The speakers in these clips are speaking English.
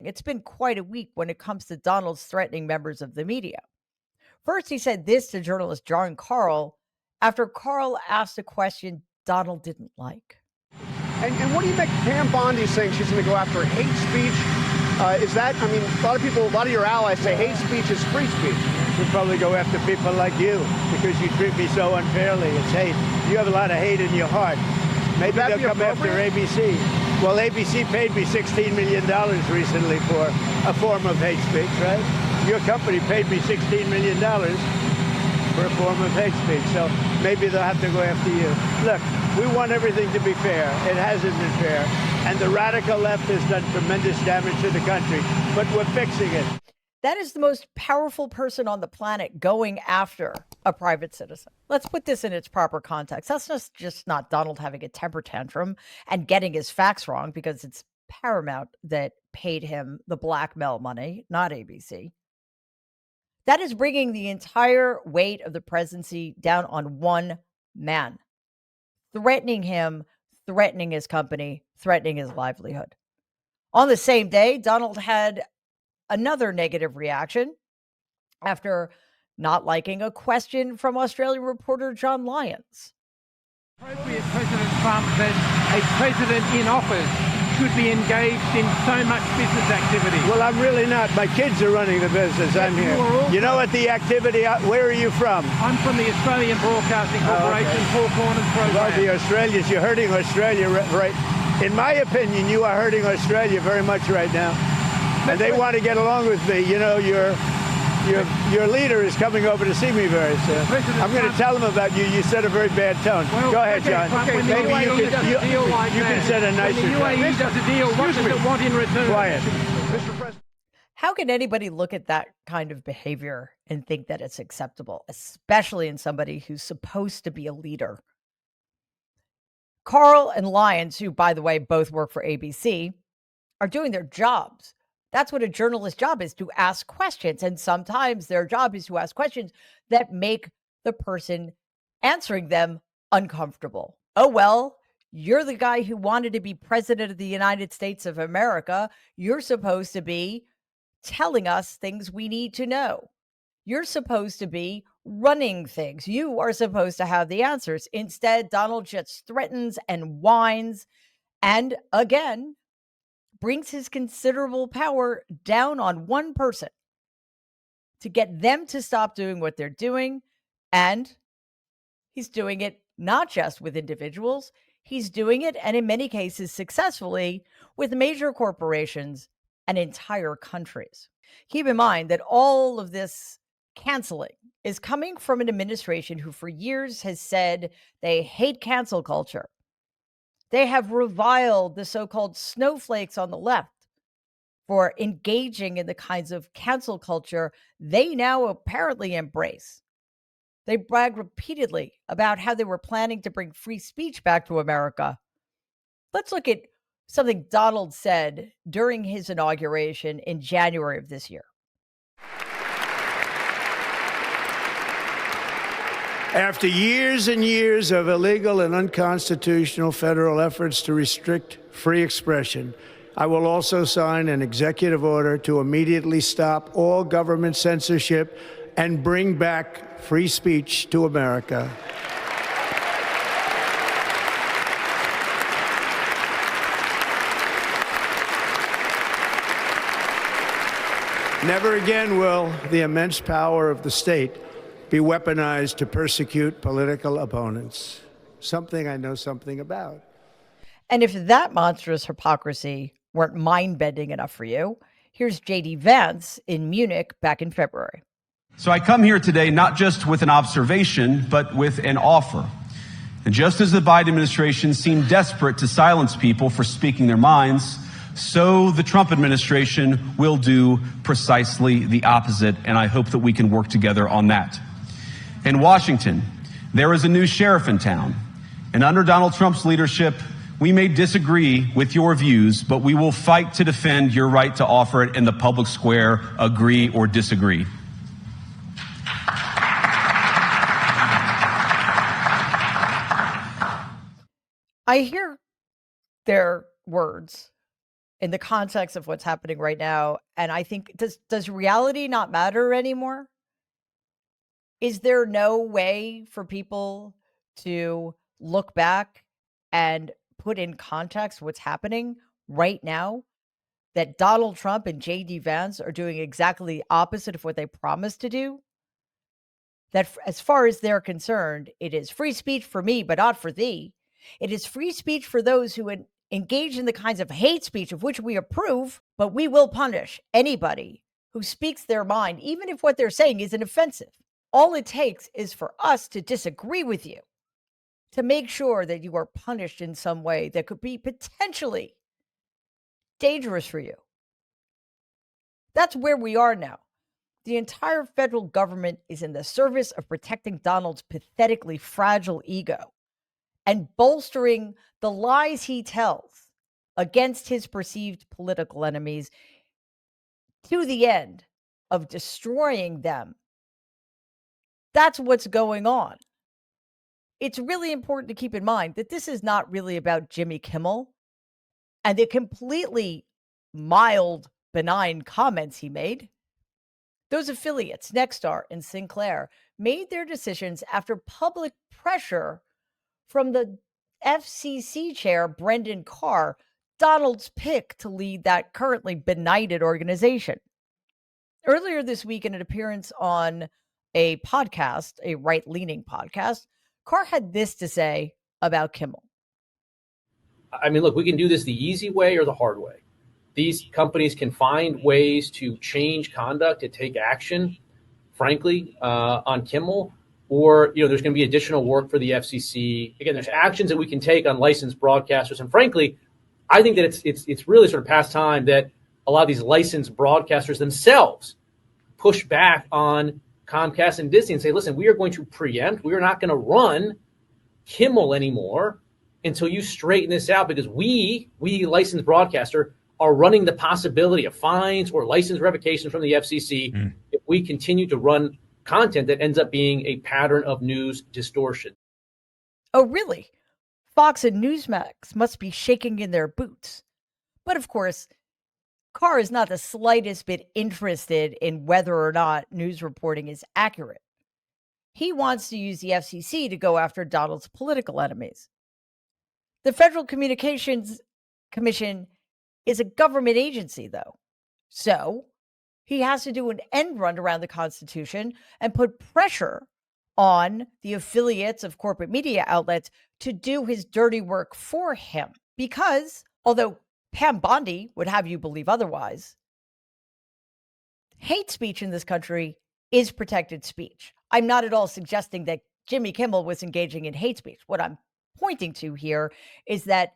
It's been quite a week when it comes to Donald's threatening members of the media. First, he said this to journalist John Carl after Carl asked a question Donald didn't like. And what do you make Pam Bondi saying she's going to go after hate speech? Is that, I mean, a lot of your allies say hate speech is free speech. We'll probably go after people like you because you treat me so unfairly. It's hate. You have a lot of hate in your heart. Maybe they'll come after ABC. Well, ABC paid me $16 million recently for a form of hate speech, right? Your company paid me $16 million for a form of hate speech. So maybe they'll have to go after you. Look, we want everything to be fair. It hasn't been fair. And the radical left has done tremendous damage to the country, but we're fixing it. That is the most powerful person on the planet going after a private citizen. Let's put this in its proper context. That's just not Donald having a temper tantrum and getting his facts wrong, because it's Paramount that paid him the blackmail money, not ABC. That is bringing the entire weight of the presidency down on one man, threatening him, threatening his company, threatening his livelihood. On the same day, Donald had another negative reaction after not liking a question from Australian reporter John Lyons. Appropriate President Trump that a president in office should be engaged in so much business activity. Well, I'm really not. My kids are running the business. I'm here. You know what the activity, where are you from? I'm from the Australian Broadcasting Corporation, Four Corners program. Well, the Australians, you're hurting Australia, right? In my opinion, you are hurting Australia very much right now. And they want to get along with me. You know, your leader is coming over to see me very soon. I'm going to tell him about you. You set a very bad tone. Well, go ahead, John. When the UAE does a deal like you can set a nicer tone. When the UAE does a deal, what does it want in return? Quiet. How can anybody look at that kind of behavior and think that it's acceptable, especially in somebody who's supposed to be a leader? Carl and Lyons, who, by the way, both work for ABC, are doing their jobs. That's what a journalist's job is, to ask questions. And sometimes their job is to ask questions that make the person answering them uncomfortable. Oh, well, you're the guy who wanted to be president of the United States of America. You're supposed to be telling us things we need to know. You're supposed to be running things. You are supposed to have the answers. Instead, Donald just threatens and whines and, again, brings his considerable power down on one person to get them to stop doing what they're doing. And he's doing it not just with individuals, he's doing it, and in many cases successfully, with major corporations and entire countries. Keep in mind that all of this canceling is coming from an administration who for years has said they hate cancel culture. They have reviled the so-called snowflakes on the left for engaging in the kinds of cancel culture they now apparently embrace. They brag repeatedly about how they were planning to bring free speech back to America. Let's look at something Donald said during his inauguration in January of this year. After years and years of illegal and unconstitutional federal efforts to restrict free expression, I will also sign an executive order to immediately stop all government censorship and bring back free speech to America. Never again will the immense power of the state be weaponized to persecute political opponents. Something I know something about. And if that monstrous hypocrisy weren't mind-bending enough for you, here's J.D. Vance in Munich back in February. So I come here today not just with an observation, but with an offer. And just as the Biden administration seemed desperate to silence people for speaking their minds, so the Trump administration will do precisely the opposite, and I hope that we can work together on that. In Washington, there is a new sheriff in town, and under Donald Trump's leadership, we may disagree with your views, but we will fight to defend your right to offer it in the public square, agree or disagree. I hear their words in the context of what's happening right now. And I think, does reality not matter anymore? Is there no way for people to look back and put in context what's happening right now? That Donald Trump and JD Vance are doing exactly the opposite of what they promised to do? That as far as they're concerned, it is free speech for me, but not for thee. It is free speech for those who engage in the kinds of hate speech of which we approve, but we will punish anybody who speaks their mind, even if what they're saying isn't offensive. All it takes is for us to disagree with you, to make sure that you are punished in some way that could be potentially dangerous for you. That's where we are now. The entire federal government is in the service of protecting Donald's pathetically fragile ego and bolstering the lies he tells against his perceived political enemies to the end of destroying them. That's what's going on. It's really important to keep in mind that this is not really about Jimmy Kimmel and the completely mild, benign comments he made. Those affiliates, Nexstar and Sinclair, made their decisions after public pressure from the FCC chair, Brendan Carr, Donald's pick to lead that currently benighted organization. Earlier this week, in an appearance on a podcast, a right-leaning podcast, Carr had this to say about Kimmel. I mean, look, we can do this the easy way or the hard way. These companies can find ways to change conduct, to take action, frankly, on Kimmel, or, there's going to be additional work for the FCC. Again, there's actions that we can take on licensed broadcasters. And frankly, I think that it's really sort of past time that a lot of these licensed broadcasters themselves push back on Comcast and Disney and say, listen, we are going to preempt. We are not going to run Kimmel anymore until you straighten this out, because we licensed broadcaster, are running the possibility of fines or license revocation from the FCC if we continue to run content that ends up being a pattern of news distortion. Oh, really? Fox and Newsmax must be shaking in their boots. But of course, Carr is not the slightest bit interested in whether or not news reporting is accurate. He wants to use the FCC to go after Donald's political enemies. The Federal Communications Commission is a government agency, though. So he has to do an end run around the Constitution and put pressure on the affiliates of corporate media outlets to do his dirty work for him. Because although Pam Bondi would have you believe otherwise, hate speech in this country is protected speech. I'm not at all suggesting that Jimmy Kimmel was engaging in hate speech. What I'm pointing to here is that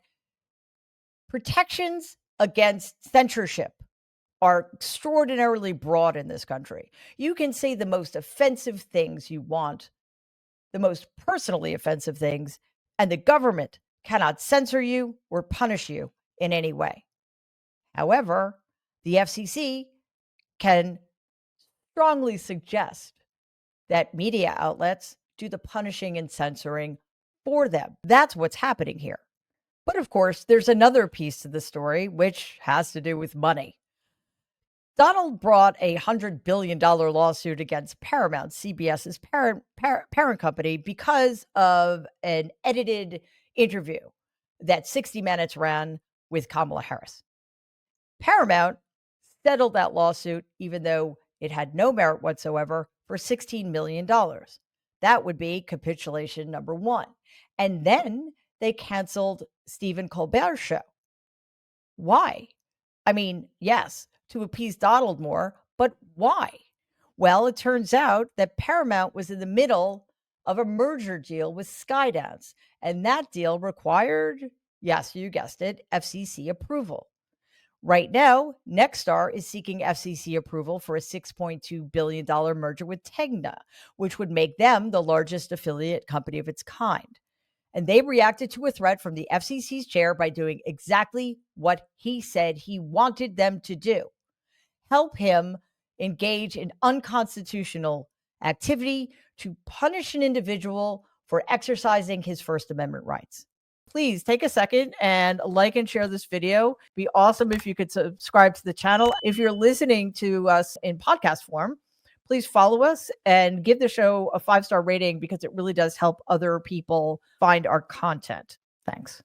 protections against censorship are extraordinarily broad in this country. You can say the most offensive things you want, the most personally offensive things, and the government cannot censor you or punish you in any way. However, the FCC can strongly suggest that media outlets do the punishing and censoring for them. That's what's happening here. But of course, there's another piece to the story, which has to do with money. Donald brought a $100 billion lawsuit against Paramount, CBS's parent company, because of an edited interview that 60 Minutes ran with Kamala Harris. Paramount settled that lawsuit, even though it had no merit whatsoever, for $16 million. That would be capitulation number one. And then they canceled Stephen Colbert's show. Why? I mean, yes, to appease Donald more, but why? Well, it turns out that Paramount was in the middle of a merger deal with Skydance, and that deal required, yes, you guessed it, FCC approval. Right now, Nexstar is seeking FCC approval for a $6.2 billion merger with Tegna, which would make them the largest affiliate company of its kind. And they reacted to a threat from the FCC's chair by doing exactly what he said he wanted them to do: help him engage in unconstitutional activity to punish an individual for exercising his First Amendment rights. please take a second and like and share this video. Be awesome if you could subscribe to the channel. If you're listening to us in podcast form, please follow us and give the show a 5-star rating because it really does help other people find our content. Thanks.